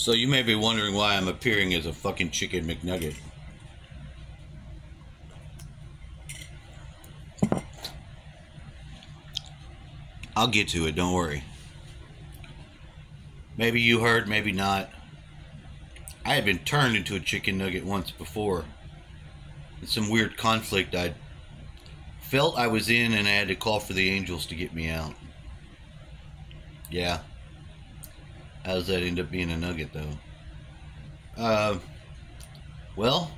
So you may be wondering why I'm appearing as a fucking chicken McNugget. I'll get to it, don't worry. Maybe you heard, maybe not. I had been turned into a chicken nugget once before. In some weird conflict I felt I was in, and I had to call for the angels to get me out. Yeah. How does that end up being a nugget, though? Well,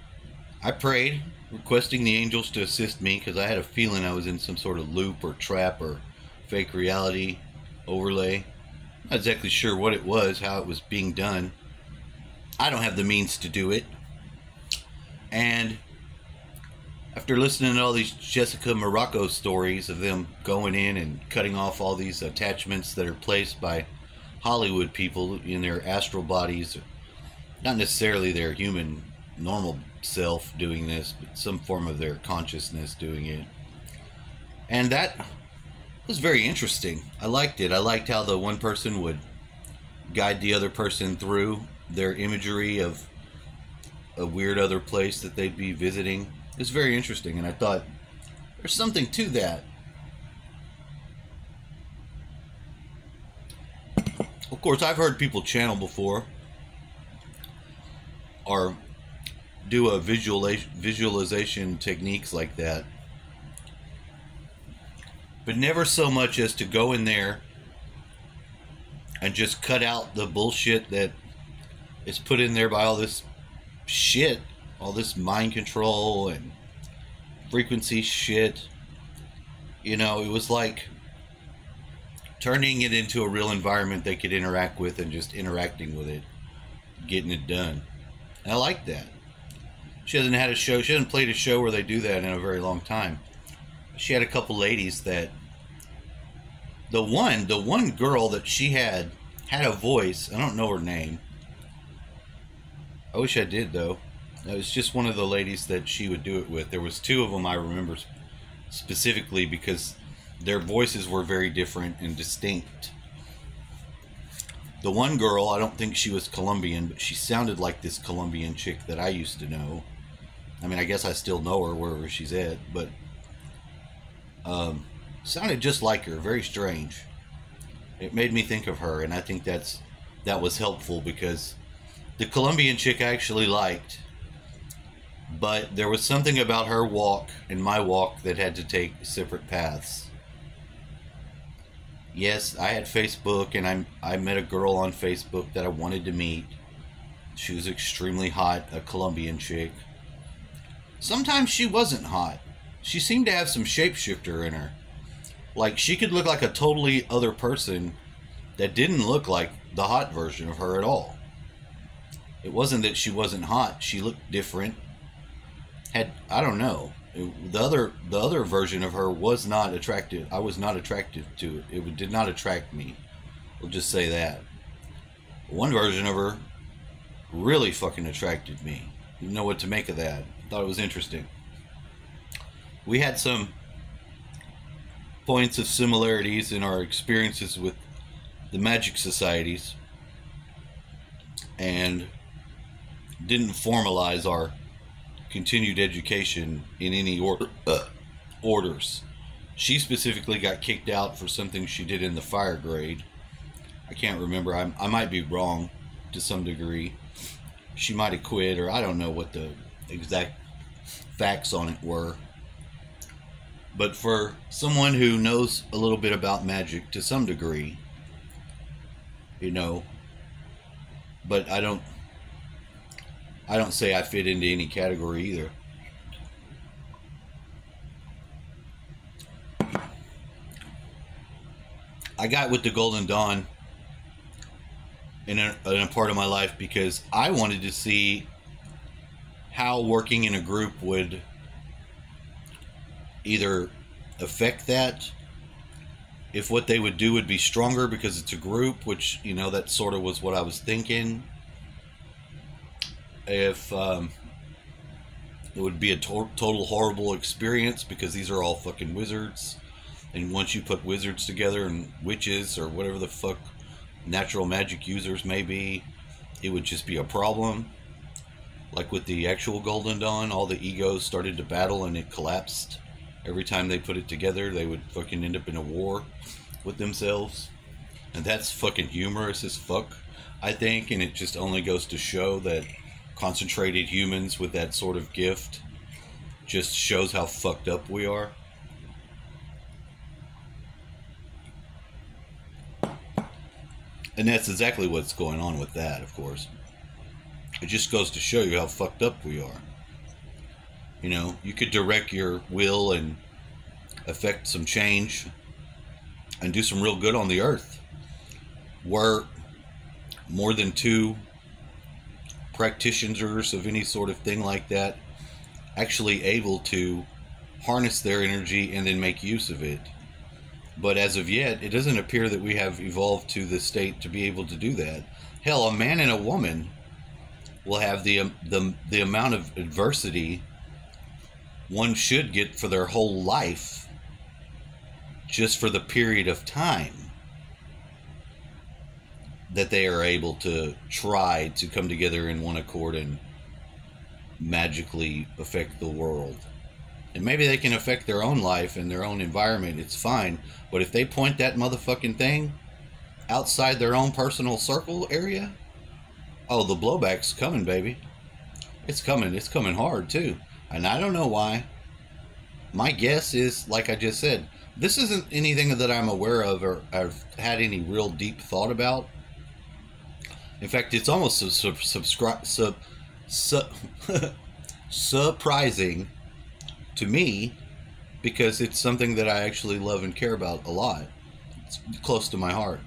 I prayed, requesting the angels to assist me, because I had a feeling I was in some sort of loop or trap or fake reality overlay. Not exactly sure what it was, how it was being done. I don't have the means to do it. And after listening to all these Jessica Morocco stories of them going in and cutting off all these attachments that are placed by Hollywood people in their astral bodies, not necessarily their human normal self doing this, but some form of their consciousness doing it. And that was very interesting. I liked it. I liked how the one person would guide the other person through their imagery of a weird other place that they'd be visiting. It was very interesting, and I thought there's something to that. Of course, I've heard people channel before, or do a visualization techniques like that, but never so much as to go in there and just cut out the bullshit that is put in there by all this shit, all this mind control and frequency shit. You know, it was like turning it into a real environment they could interact with, and just interacting with it, getting it done. And I like that. She hasn't had a show, she hasn't played a show where they do that in a very long time. She had a couple ladies that, the one girl that she had a voice. I don't know her name. I wish I did, though. It was just one of the ladies that she would do it with. There was two of them I remember specifically because their voices were very different and distinct. The one girl, I don't think she was Colombian, but she sounded like this Colombian chick that I used to know. I mean, I guess I still know her wherever she's at, but sounded just like her. Very strange. It made me think of her, and I think that was helpful, because the Colombian chick I actually liked, but there was something about her walk and my walk that had to take separate paths. Yes, I had Facebook, and I met a girl on Facebook that I wanted to meet. She was extremely hot, a Colombian chick. Sometimes she wasn't hot. She seemed to have some shapeshifter in her. Like, she could look like a totally other person that didn't look like the hot version of her at all. It wasn't that she wasn't hot. She looked different. I don't know. The other version of her was not attractive. I was not attracted to it. It did not attract me. We'll just say that. One version of her really fucking attracted me. Didn't know what to make of that. Thought it was interesting. We had some points of similarities in our experiences with the magic societies, and didn't formalize our continued education in any orders. She specifically got kicked out for something she did in the fire grade. I can't remember. I might be wrong to some degree. She might have quit, or I don't know what the exact facts on it were. But for someone who knows a little bit about magic to some degree, you know, but I don't say I fit into any category either. I got with the Golden Dawn in a part of my life because I wanted to see how working in a group would either affect that, if what they would do would be stronger because it's a group, which, you know, that sort of was what I was thinking. If it would be a total horrible experience because these are all fucking wizards, and once you put wizards together and witches or whatever the fuck natural magic users may be, it would just be a problem. Like with the actual Golden Dawn, all the egos started to battle and it collapsed. Every time they put it together, they would fucking end up in a war with themselves. And that's fucking humorous as fuck, I think. And it just only goes to show that concentrated humans with that sort of gift just shows how fucked up we are. And that's exactly what's going on with that, of course. It just goes to show you how fucked up we are. You know, you could direct your will and affect some change and do some real good on the earth. Were more than 2 practitioners of any sort of thing like that actually able to harness their energy and then make use of it. But as of yet, it doesn't appear that we have evolved to the state to be able to do that. Hell, a man and a woman will have the amount of adversity one should get for their whole life just for the period of time that they are able to try to come together in one accord and magically affect the world. And maybe they can affect their own life and their own environment, it's fine. But if they point that motherfucking thing outside their own personal circle area, oh, the blowback's coming, baby. It's coming hard too. And I don't know why. My guess is, like I just said, this isn't anything that I'm aware of or I've had any real deep thought about. In fact, it's almost surprising to me because it's something that I actually love and care about a lot. It's close to my heart.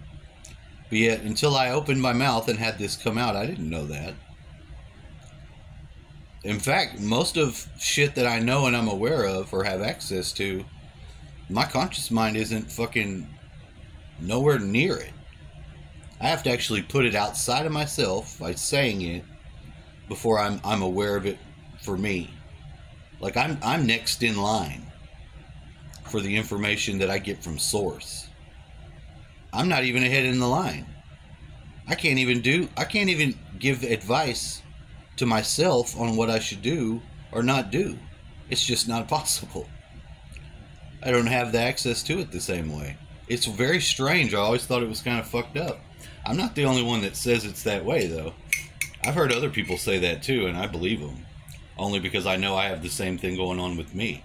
But yet, until I opened my mouth and had this come out, I didn't know that. In fact, most of shit that I know and I'm aware of or have access to, my conscious mind isn't fucking nowhere near it. I have to actually put it outside of myself by saying it before I'm aware of it for me. Like I'm next in line for the information that I get from source. I'm not even ahead in the line. I can't even give advice to myself on what I should do or not do. It's just not possible. I don't have the access to it the same way. It's very strange. I always thought it was kind of fucked up. I'm not the only one that says it's that way, though. I've heard other people say that too, and I believe them. Only because I know I have the same thing going on with me.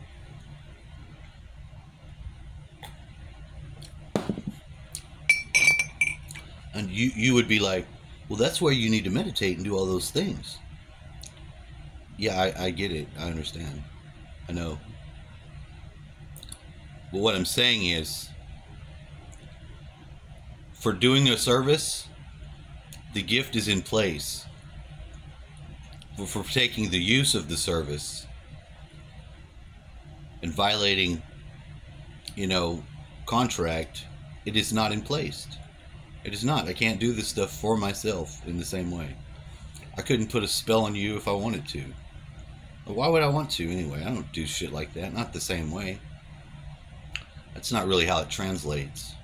And you would be like, well, that's where you need to meditate and do all those things. Yeah, I get it. I understand. I know. But what I'm saying is, for doing a service, the gift is in place. For taking the use of the service and violating, contract, it is not in place. It is not. I can't do this stuff for myself in the same way. I couldn't put a spell on you if I wanted to. Why would I want to anyway? I don't do shit like that. Not the same way. That's not really how it translates.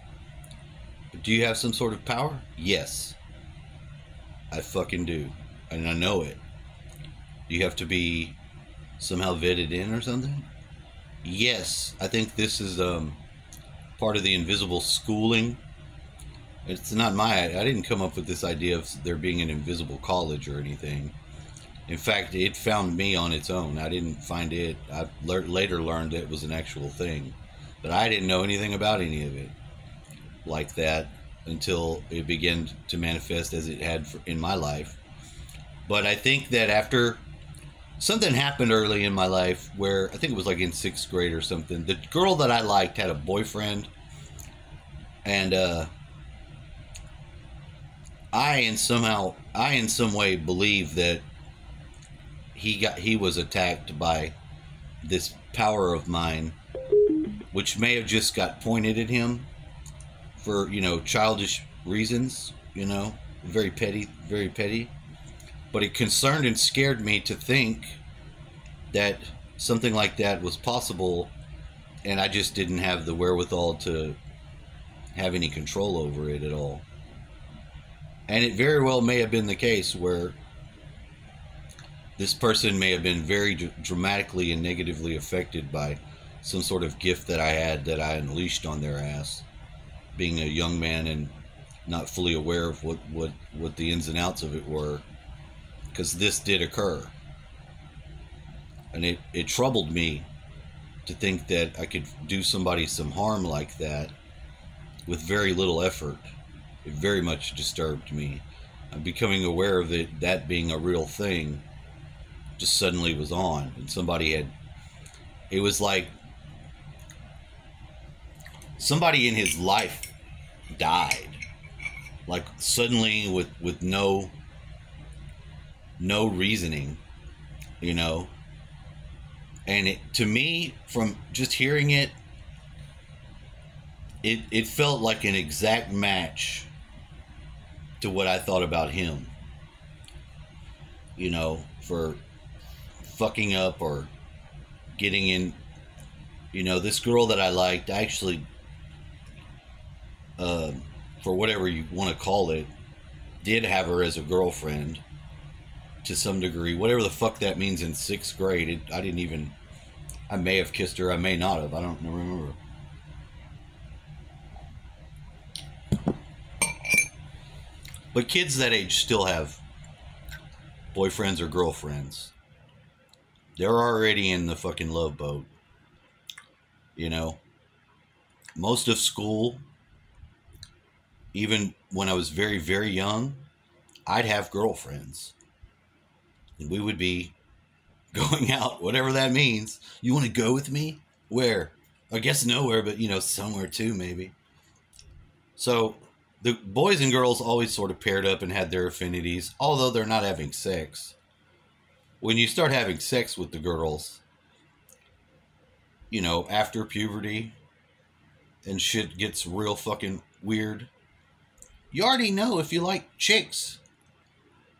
But do you have some sort of power? Yes. I fucking do. And I know it. Do you have to be somehow vetted in or something? Yes. I think this is part of the invisible schooling. It's not I didn't come up with this idea of there being an invisible college or anything. In fact, it found me on its own. I didn't find it. I later learned that it was an actual thing. But I didn't know anything about any of it like that until it began to manifest as it had in my life. But I think that after something happened early in my life where, I think it was like in 6th grade or something, the girl that I liked had a boyfriend, and I in some way believe that he was attacked by this power of mine, which may have just got pointed at him for, childish reasons, very petty. But it concerned and scared me to think that something like that was possible, and I just didn't have the wherewithal to have any control over it at all. And it very well may have been the case where this person may have been very dramatically and negatively affected by some sort of gift that I had that I unleashed on their ass, being a young man and not fully aware of what the ins and outs of it were, because this did occur. And it troubled me to think that I could do somebody some harm like that with very little effort. It very much disturbed me. I'm becoming aware of it, that being a real thing, just suddenly was on. And somebody had, it was like somebody in his life died. Like suddenly with no reasoning, you know. And it, to me, from just hearing it, it felt like an exact match to what I thought about him. You know, for fucking up or getting in, you know, this girl that I liked, I actually, for whatever you want to call it, did have her as a girlfriend to some degree, whatever the fuck that means in 6th grade. I may have kissed her, I may not have, I don't remember. But kids that age still have boyfriends or girlfriends. They're already in the fucking love boat. You know? Most of school, even when I was very, very young, I'd have girlfriends. And we would be going out, whatever that means. You want to go with me? Where? I guess nowhere, but, you know, somewhere too, maybe. So the boys and girls always sort of paired up and had their affinities, although they're not having sex. When you start having sex with the girls, you know, after puberty and shit gets real fucking weird, you already know if you like chicks.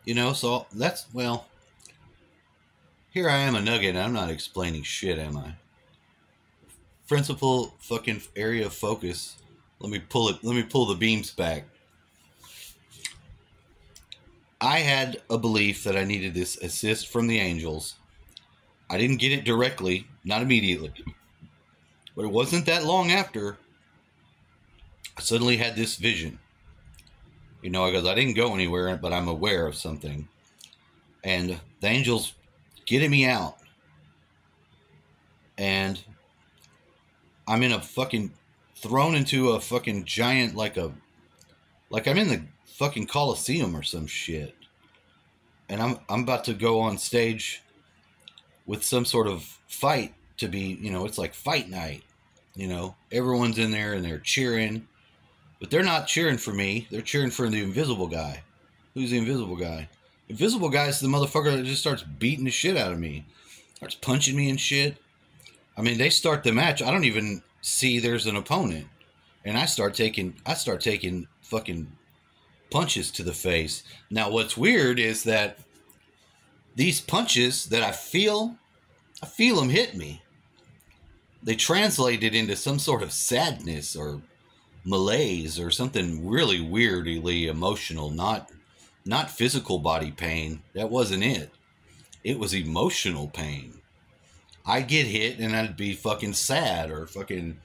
You know, so that's, well, here I am a nugget and I'm not explaining shit, am I? Principal fucking area of focus. Let me pull the beams back. I had a belief that I needed this assist from the angels. I didn't get it directly, not immediately. But it wasn't that long after I suddenly had this vision. You know, because I didn't go anywhere, but I'm aware of something. And the angels getting me out. And I'm in a fucking, thrown into a fucking giant, like I'm in the fucking Coliseum or some shit. And I'm about to go on stage with some sort of fight to be, you know, it's like fight night. You know, everyone's in there and they're cheering. But they're not cheering for me. They're cheering for the invisible guy. Who's the invisible guy? Invisible guy is the motherfucker that just starts beating the shit out of me. Starts punching me and shit. I mean, they start the match. I don't even see there's an opponent. And I start taking fucking punches to the face. Now, what's weird is that these punches that I feel them hit me. They translated into some sort of sadness or malaise or something really weirdly emotional, not physical body pain. That wasn't it. It was emotional pain. I'd get hit and I'd be fucking sad or fucking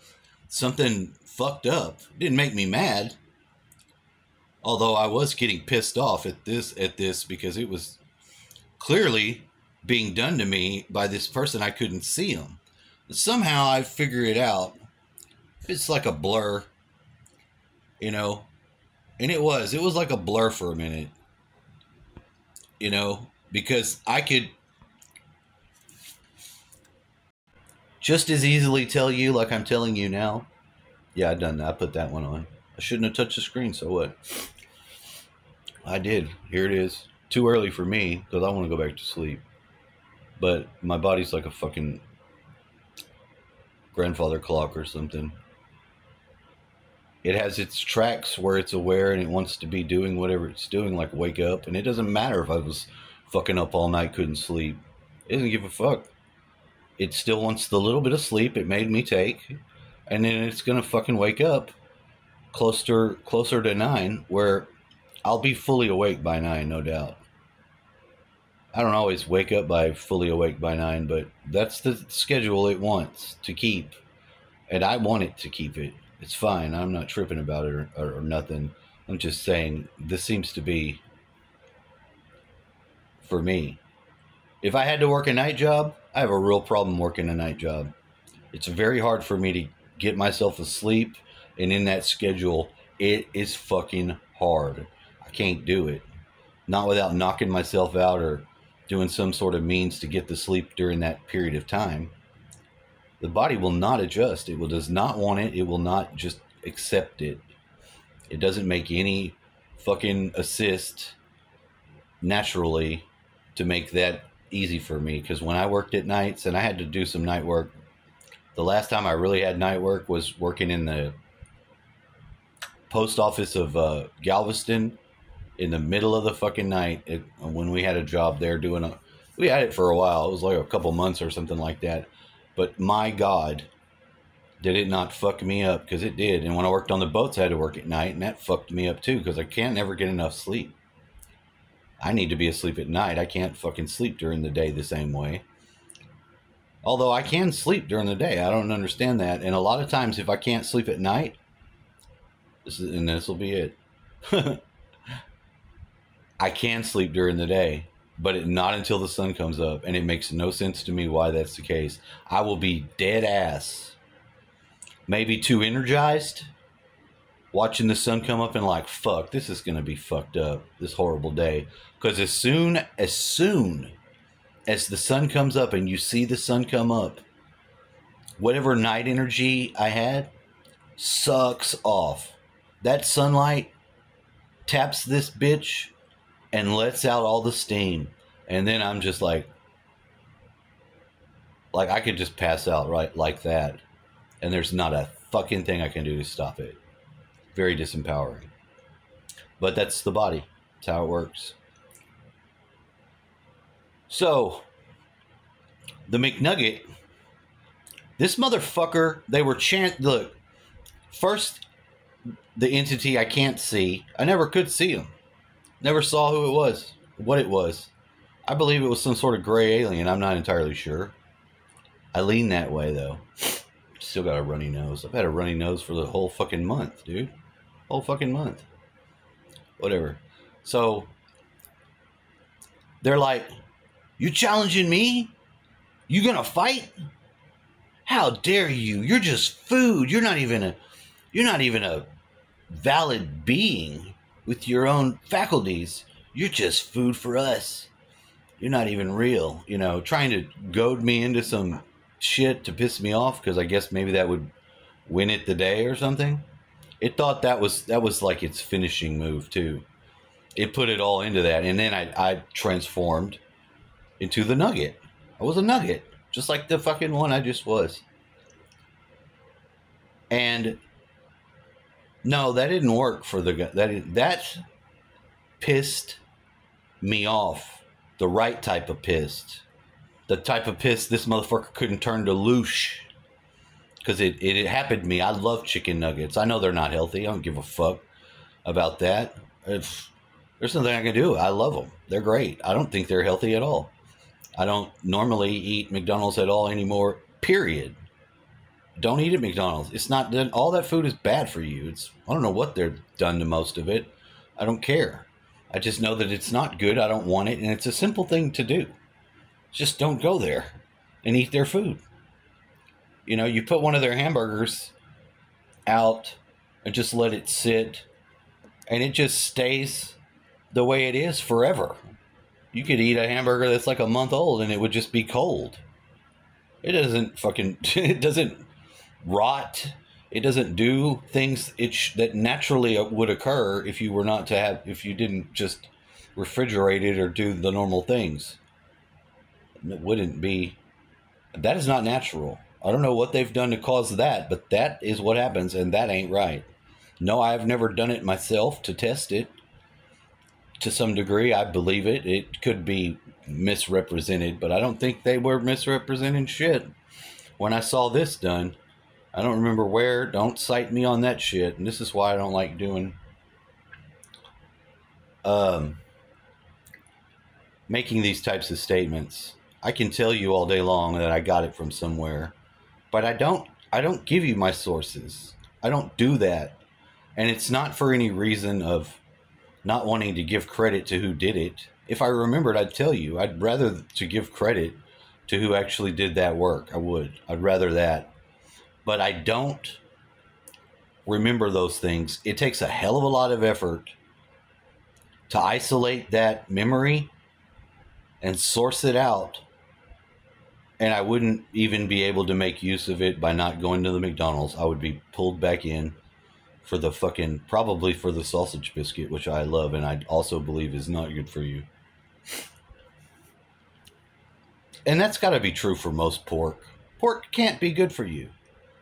something fucked up. It didn't make me mad. Although I was getting pissed off at this because it was clearly being done to me by this person. I couldn't see him. But somehow I figure it out. It's like a blur. You know, and it was like a blur for a minute, you know, because I could just as easily tell you like I'm telling you now. Yeah, I done that. I put that one on. I shouldn't have touched the screen, so what? I did. Here it is. Too early for me because I want to go back to sleep. But my body's like a fucking grandfather clock or something. It has its tracks where it's aware and it wants to be doing whatever it's doing, like wake up. And it doesn't matter if I was fucking up all night, couldn't sleep. It doesn't give a fuck. It still wants the little bit of sleep it made me take. And then it's going to fucking wake up closer to 9, where I'll be fully awake by 9, no doubt. I don't always wake up by fully awake by 9, but that's the schedule it wants to keep. And I want it to keep it. It's fine. I'm not tripping about it or nothing. I'm just saying this seems to be for me. If I had to work a night job, I have a real problem working a night job. It's very hard for me to get myself asleep, and in that schedule, it is fucking hard. I can't do it. Not without knocking myself out or doing some sort of means to get the sleep during that period of time. The body will not adjust. It does not want it. It will not just accept it. It doesn't make any fucking assist naturally to make that easy for me. Because when I worked at nights, and I had to do some night work, the last time I really had night work was working in the post office of Galveston in the middle of the fucking night. When we had a job there we had it for a while. It was like a couple months or something like that. But my God, did it not fuck me up, because it did. And when I worked on the boats, I had to work at night, and that fucked me up too, because I can't ever get enough sleep. I need to be asleep at night. I can't fucking sleep during the day the same way. Although I can sleep during the day. I don't understand that. And a lot of times if I can't sleep at night, this will be it. I can sleep during the day, but not until the sun comes up. And it makes no sense to me why that's the case. I will be dead ass, maybe too energized, watching the sun come up and like, fuck, this is going to be fucked up, this horrible day. Because as soon as the sun comes up and you see the sun come up, whatever night energy I had sucks off. That sunlight taps this bitch and lets out all the steam. And then I'm just like I could just pass out right like that. And there's not a fucking thing I can do to stop it. Very disempowering. But that's the body. That's how it works. So, the McNugget, this motherfucker, they were look, first, the entity I can't see, I never could see him. Never saw who it was, what it was. I believe it was some sort of gray alien. I'm not entirely sure. I lean that way, though. Still got a runny nose. I've had a runny nose for the whole fucking month, dude. Whole fucking month. Whatever. So, they're like, you challenging me? You gonna fight? How dare you? You're just food. You're not even a valid being with your own faculties. You're just food for us. You're not even real. You know, trying to goad me into some shit to piss me off, because I guess maybe that would win it the day or something. It thought that was like its finishing move too. It put it all into that, and then I transformed into the nugget. I was a nugget, just like the fucking one I just was. And no, that didn't work for the guy. That pissed me off. The right type of pissed. The type of pissed this motherfucker couldn't turn to loosh. Because it happened to me. I love chicken nuggets. I know they're not healthy. I don't give a fuck about that. There's nothing I can do. I love them. They're great. I don't think they're healthy at all. I don't normally eat McDonald's at all anymore, period. Don't eat at McDonald's. It's not, all that food is bad for you. I don't know what they've done to most of it. I don't care. I just know that it's not good. I don't want it. And it's a simple thing to do. Just don't go there and eat their food. You know, you put one of their hamburgers out and just let it sit, and it just stays the way it is forever. You could eat a hamburger that's like a month old and it would just be cold. It doesn't rot. It doesn't do things that naturally would occur if you didn't just refrigerate it or do the normal things. It wouldn't be. That is not natural. I don't know what they've done to cause that, but that is what happens, and that ain't right. No, I've never done it myself to test it. To some degree, I believe it. It could be misrepresented, but I don't think they were misrepresenting shit. When I saw this done, I don't remember where. Don't cite me on that shit. And this is why I don't like doing making these types of statements. I can tell you all day long that I got it from somewhere, but I don't give you my sources. I don't do that. And it's not for any reason of not wanting to give credit to who did it. If I remembered, I'd tell you. I'd rather to give credit to who actually did that work. I would. I'd rather that. But I don't remember those things. It takes a hell of a lot of effort to isolate that memory and source it out. And I wouldn't even be able to make use of it by not going to the McDonald's. I would be pulled back in for the probably for the sausage biscuit, which I love and I also believe is not good for you. And that's got to be true for most pork. Pork can't be good for you.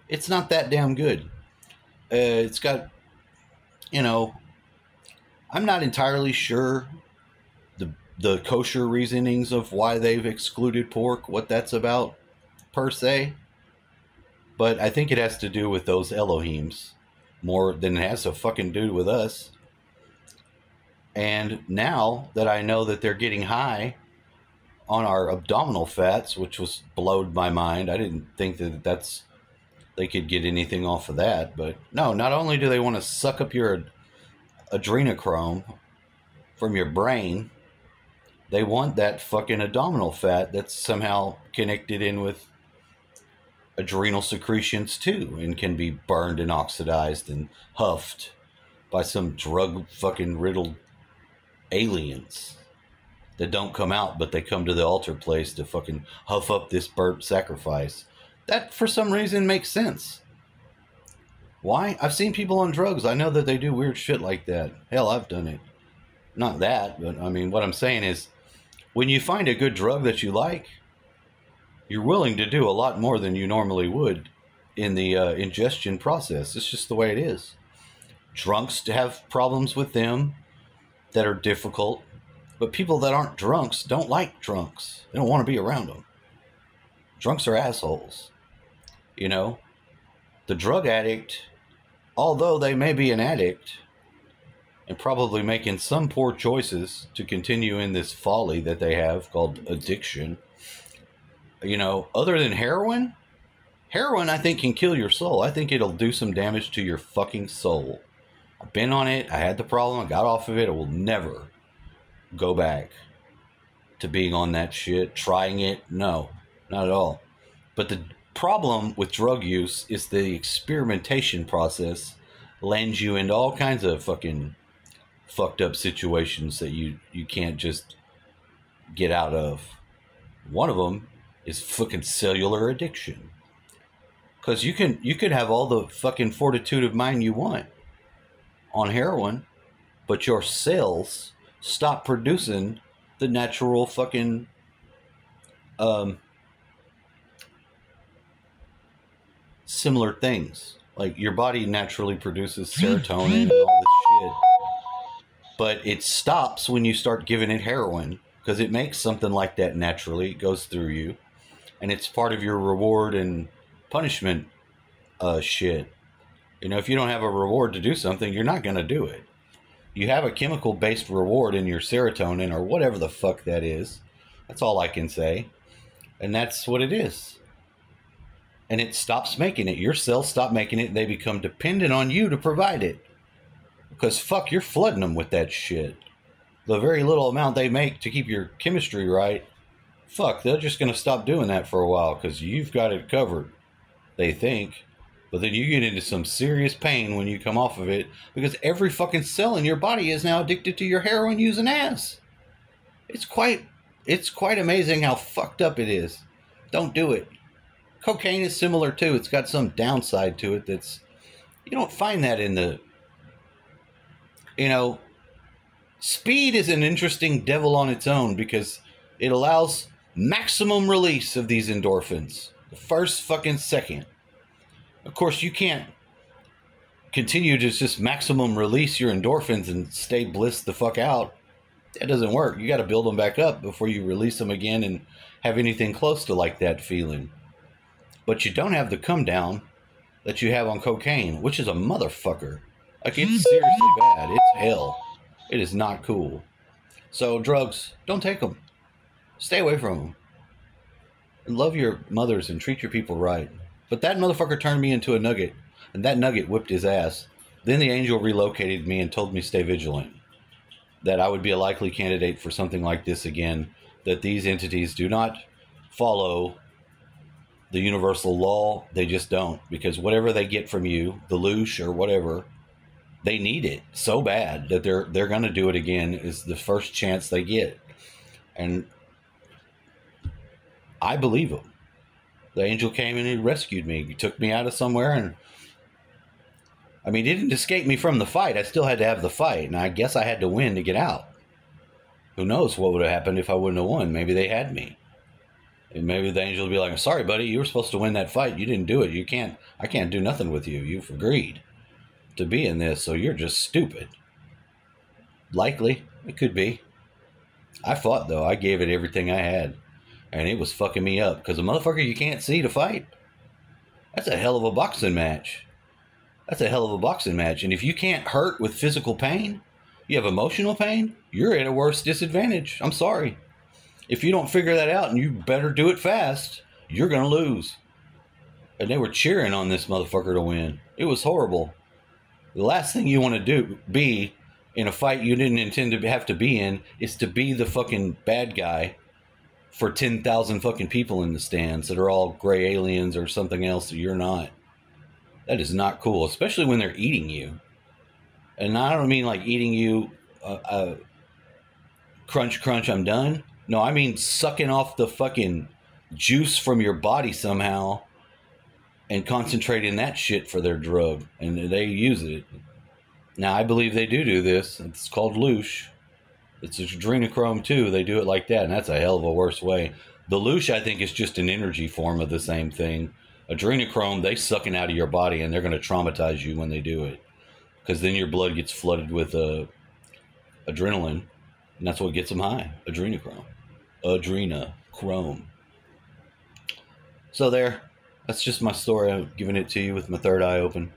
It's not that damn good. It's got, I'm not entirely sure the kosher reasonings of why they've excluded pork, what that's about per se. But I think it has to do with those Elohims more than it has to fucking do with us. And now that I know that they're getting high on our abdominal fats, which was blowed my mind. I didn't think that they could get anything off of that. But no, not only do they want to suck up your adrenochrome from your brain, they want that fucking abdominal fat that's somehow connected in with adrenal secretions too, and can be burned and oxidized and huffed by some drug fucking riddled aliens that don't come out, but they come to the altar place to fucking huff up this burnt sacrifice. That for some reason makes sense. Why? I've seen people on drugs. I know that they do weird shit like that. Hell, I've done it. Not that, but I mean, what I'm saying is, when you find a good drug that you like, you're willing to do a lot more than you normally would in the ingestion process. It's just the way it is. Drunks have problems with them that are difficult, but people that aren't drunks don't like drunks. They don't want to be around them. Drunks are assholes. The drug addict, although they may be an addict and probably making some poor choices to continue in this folly that they have called addiction, other than heroin, I think can kill your soul. I think it'll do some damage to your fucking soul. I've been on it. I had the problem. I got off of it. I will never go back to being on that shit, trying it. No, not at all. But the problem with drug use is the experimentation process lands you into all kinds of fucking fucked up situations that you can't just get out of. One of them is fucking cellular addiction. Because you could have all the fucking fortitude of mind you want on heroin, but your cells stop producing the natural fucking similar things. Like your body naturally produces serotonin and all this shit, but it stops when you start giving it heroin, because it makes something like that naturally. It goes through you, and it's part of your reward and punishment shit. If you don't have a reward to do something, you're not going to do it. You have a chemical-based reward in your serotonin or whatever the fuck that is. That's all I can say. And that's what it is. And it stops making it. Your cells stop making it, and they become dependent on you to provide it. Because fuck, you're flooding them with that shit. The very little amount they make to keep your chemistry right, fuck, they're just going to stop doing that for a while because you've got it covered, they think. But then you get into some serious pain when you come off of it, because every fucking cell in your body is now addicted to your heroin using ass. It's quite amazing how fucked up it is. Don't do it. Cocaine is similar too. It's got some downside to it that's, you don't find that in the, speed is an interesting devil on its own because it allows maximum release of these endorphins the first fucking second. Of course, you can't continue to just maximum release your endorphins and stay blissed the fuck out. That doesn't work. You got to build them back up before you release them again and have anything close to like that feeling. But you don't have the come down that you have on cocaine, which is a motherfucker. Like, it's seriously bad. It's hell. It is not cool. So drugs, don't take them. Stay away from them. Love your mothers and treat your people right. But that motherfucker turned me into a nugget, and that nugget whipped his ass. Then the angel relocated me and told me stay vigilant, that I would be a likely candidate for something like this again, that these entities do not follow the universal law. They just don't, because whatever they get from you, the loosh or whatever, they need it so bad that they're going to do it again. Is the first chance they get. And I believe him. The angel came and he rescued me. He took me out of somewhere, and I mean, he didn't escape me from the fight. I still had to have the fight, and I guess I had to win to get out. Who knows what would have happened if I wouldn't have won? Maybe they had me. And maybe the angel would be like, sorry, buddy, you were supposed to win that fight. You didn't do it. I can't do nothing with you. You've agreed to be in this, so you're just stupid. Likely. It could be. I fought, though. I gave it everything I had. And it was fucking me up. Because a motherfucker you can't see to fight, that's a hell of a boxing match. That's a hell of a boxing match. And if you can't hurt with physical pain, you have emotional pain, you're at a worse disadvantage. I'm sorry. If you don't figure that out, and you better do it fast, you're going to lose. And they were cheering on this motherfucker to win. It was horrible. The last thing you want to be in a fight you didn't intend to have to be in is to be the fucking bad guy for 10,000 fucking people in the stands that are all gray aliens or something else that you're not. That is not cool, especially when they're eating you. And I don't mean like eating you, crunch, crunch, I'm done. No, I mean sucking off the fucking juice from your body somehow and concentrating that shit for their drug. And they use it. Now, I believe they do this. It's called loosh. It's adrenochrome too. They do it like that, and that's a hell of a worse way. The loosh, I think, is just an energy form of the same thing. Adrenochrome, they sucking out of your body, and they're going to traumatize you when they do it, because then your blood gets flooded with adrenaline, and that's what gets them high. Adrenochrome. Adrenochrome. So there. That's just my story. I'm giving it to you with my third eye open,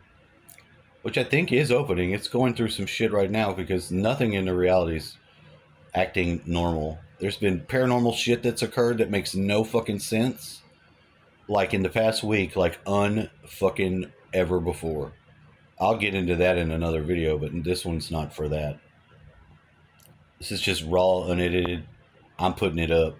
which I think is opening. It's going through some shit right now because nothing in the reality's acting normal. There's been paranormal shit that's occurred that makes no fucking sense, like in the past week, like unfucking ever before. I'll get into that in another video, but this one's not for that. This is just raw, unedited. I'm putting it up.